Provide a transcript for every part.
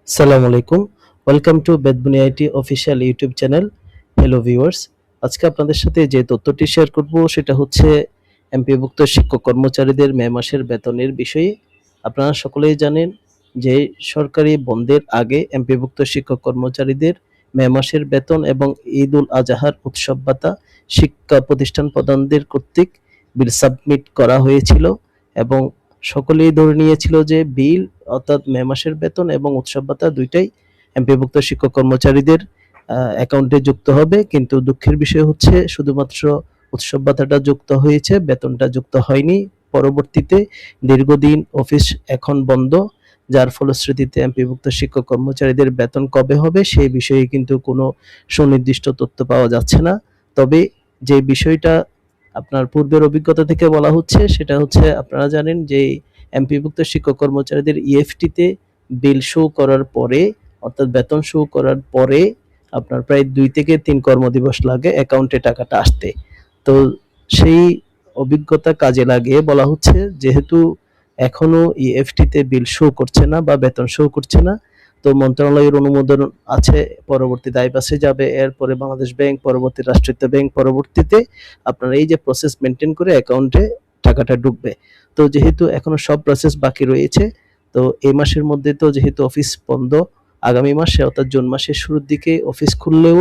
আসসালামু আলাইকুম। Welcome to Bedbuni IT official YouTube channel. Hello viewers. আজকে আপনাদের সাথে যে তথ্যটি শেয়ার করব সেটা হচ্ছে এমপিওভুক্ত শিক্ষক কর্মচারীদের মে মাসের বেতনের বিষয়ে। আপনারা সকলেই জানেন যে সরকারি বন্ধের আগে এমপিওভুক্ত শিক্ষক কর্মচারীদের মে মাসের বেতন এবং ঈদ উল আজহার উৎসব ভাতা শিক্ষা প্রতিষ্ঠান প্রধানদের কর্তৃক বিল সাবমিট করা হয়েছিল এবং সকলেই ধরে নিয়েছিল যে বিল অর্থাৎ মে মাসের বেতন এবং উৎসব ভাতা দুইটাই এমপিভুক্ত শিক্ষক কর্মচারীদের অ্যাকাউন্টে যুক্ত হবে, কিন্তু দুঃখের বিষয় হচ্ছে শুধুমাত্র উৎসব ভাতাটা যুক্ত হয়েছে, বেতনটা যুক্ত হয়নি। পরবর্তীতে দীর্ঘদিন অফিস এখন বন্ধ, যার ফলশ্রুতিতে এমপিভুক্ত শিক্ষক কর্মচারীদের বেতন কবে হবে সেই বিষয়ে কিন্তু কোনো সুনির্দিষ্ট তথ্য পাওয়া যাচ্ছে না। তবে যে বিষয়টা আপনার পূর্বের অভিজ্ঞতা থেকে বলা হচ্ছে সেটা হচ্ছে, আপনারা জানেন যে এমপিভুক্ত শিক্ষক কর্মচারীদের ইএফটিতে বিল শো করার পরে অর্থাৎ বেতন শো করার পরে আপনার প্রায় 2 থেকে 3 কর্মদিবস লাগে অ্যাকাউন্টে টাকাটা আসতে। তো সেই অভিজ্ঞতা কাজে লাগিয়ে বলা হচ্ছে, যেহেতু এখনো ইএফটিতে বিল শো করছে না বা বেতন শো করছে না, তো মন্ত্রণালয়ের অনুমোদন আছে, পরবর্তীতে আইবাসে যাবে, এরপরে বাংলাদেশ ব্যাংক, পরবর্তী রাষ্ট্রায়ত্ত ব্যাংক, পরবর্তীতে আপনার এই যে প্রসেস মেনটেন করে অ্যাকাউন্টে টাকাটা ঢুকবে। তো যেহেতু এখনো সব প্রসেস বাকি রয়েছে, তো এই মাসের মধ্যে তো যেহেতু অফিস বন্ধ, আগামী মাসে অর্থাৎ জুন মাসের শুরুর দিকে অফিস খুললেও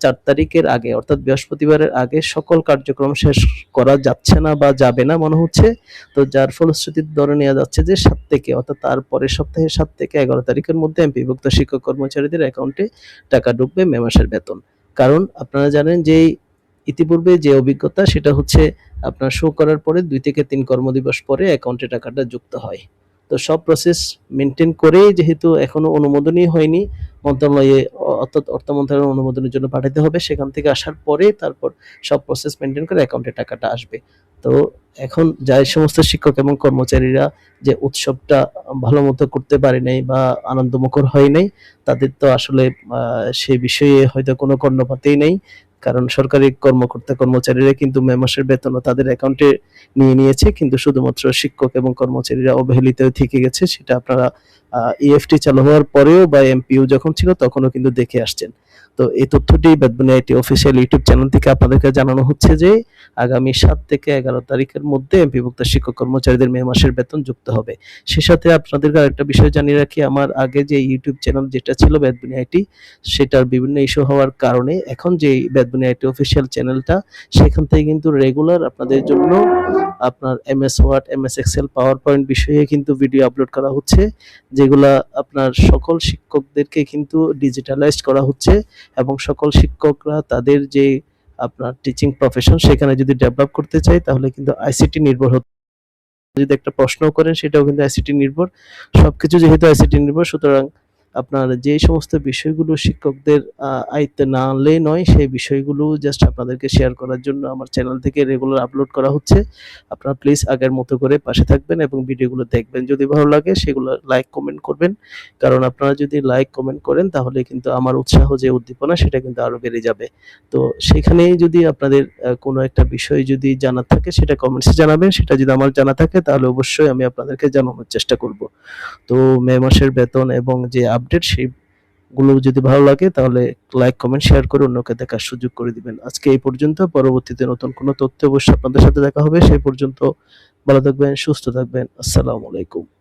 4 তারিখের আগে অর্থাৎ বৃহস্পতিবারের আগে সকল কার্যক্রম শেষ করা যাচ্ছে না বা যাবে না মনে হচ্ছে। তো যার ফলশ্রুতিতে ধরে নেওয়া যাচ্ছে যে 7 থেকে অর্থাৎ তার পরের সপ্তাহে 7 থেকে 11 তারিখের মধ্যে এমপিভুক্ত শিক্ষক কর্মচারীদের অ্যাকাউন্টে টাকা ঢুকবে মে মাসের বেতন। কারণ আপনারা জানেন যে ইতিপূর্বে যে অভিজ্ঞতা সেটা হচ্ছে আপনার শো করার পরে 2 থেকে 3 কর্মদিবস পরে অ্যাকাউন্টে টাকাটা যুক্ত হয়। তো সব প্রসেস মেনটেন করেই যেহেতু এখনো অনুমোদনই হয়নি, মন্ত্রণালয়ে অর্থাৎ অর্থ মন্ত্রণালয়ের অনুমোদনের জন্য পাঠাতে হবে, সেখান থেকে আসার পরে তারপর সব প্রসেস মেনটেন করে অ্যাকাউন্টে টাকাটা আসবে। তো এখন যাই সমস্ত শিক্ষক এবং কর্মচারীরা যে উৎসবটা ভালো মতো করতে পারে নাই বা আনন্দমুখর হয় নাই, তাদের তো আসলে সে বিষয়ে হয়তো কোনো কর্ণপাতেই নেই। কারণ সরকারি কর্মকর্তা কর্মচারীরা কিন্তু মে মাসের বেতনও তাদের অ্যাকাউন্টে নিয়ে নিয়েছে, কিন্তু শুধুমাত্র শিক্ষক এবং কর্মচারীরা অবহেলিত থেকে গেছে। সেটা আপনারা ইএফটি চালু হওয়ার পরেও বা এমপিইউ যখন ছিল তখনও কিন্তু দেখে আসছেন। তো এই তথ্যটি বেদবুনি আইটি অফিসিয়াল ইউটিউব চ্যানেল থেকে আপনাদেরকে জানানো হচ্ছে যে আগামী 7 থেকে 11 তারিখের মধ্যে এমপিভুক্ত শিক্ষক কর্মচারীদের মে মাসের বেতন যুক্ত হবে। সে সাথে আপনাদেরকে আরেকটা বিষয় জানিয়ে রাখি, আমার আগে যে ইউটিউব চ্যানেল যেটা ছিল বেদবুনি আইটি, সেটার বিভিন্ন ইস্যু হওয়ার কারণে এখন যে বেদবুনি আইটি অফিসিয়াল চ্যানেলটা, সেখান থেকে কিন্তু রেগুলার আপনাদের জন্য আপনার MS Word, MS Excel, PowerPoint বিষয়ে কিন্তু ভিডিও আপলোড করা হচ্ছে, যেগুলা আপনার সকল শিক্ষকদেরকে কিন্তু ডিজিটালাইজড করা হচ্ছে এবং সকল শিক্ষকরা তাদের যে আপনার টিচিং প্রফেশন সেখানে যদি ডেভেলপ করতে চায় তাহলে কিন্তু আইসিটি নির্ভর হতে, যদি একটা প্রশ্ন করেন সেটাও কিন্তু আইসিটি নির্ভর। সবকিছু যেহেতু আইসিটি নির্ভর, সুতরাং আপনার যে সমস্ত বিষয়গুলো শিক্ষকদের আয়ত্তে না আনলেই নয়, সেই বিষয়গুলো জাস্ট আপনাদেরকে শেয়ার করার জন্য আমার চ্যানেল থেকে রেগুলার আপলোড করা হচ্ছে। আপনারা প্লিজ আগের মতো করে পাশে থাকবেন এবং ভিডিওগুলো দেখবেন। যদি ভালো লাগে সেগুলো লাইক কমেন্ট করবেন, কারণ আপনারা যদি লাইক কমেন্ট করেন তাহলে কিন্তু আমার উৎসাহ যে উদ্দীপনা সেটা কিন্তু আরো বেড়ে যাবে। তো সেখানেই যদি আপনাদের কোনো একটা বিষয় যদি জানার থাকে সেটা কমেন্টসে জানাবেন, সেটা যদি আমার জানা থাকে তাহলে অবশ্যই আমি আপনাদেরকে জানানোর চেষ্টা করব। তো মে মাসের বেতন এবং যে আপডেট সেগুলো যদি ভালো লাগে তাহলে লাইক কমেন্ট শেয়ার করে অন্যকে দেখার সুযোগ করে দিবেন। আজকে এই পর্যন্ত, পরবর্তীতে নতুন কোনো তথ্য অবশ্যই আপনাদের সাথে দেখা হবে। সেই পর্যন্ত ভালো থাকবেন, সুস্থ থাকবেন। আসসালামু আলাইকুম।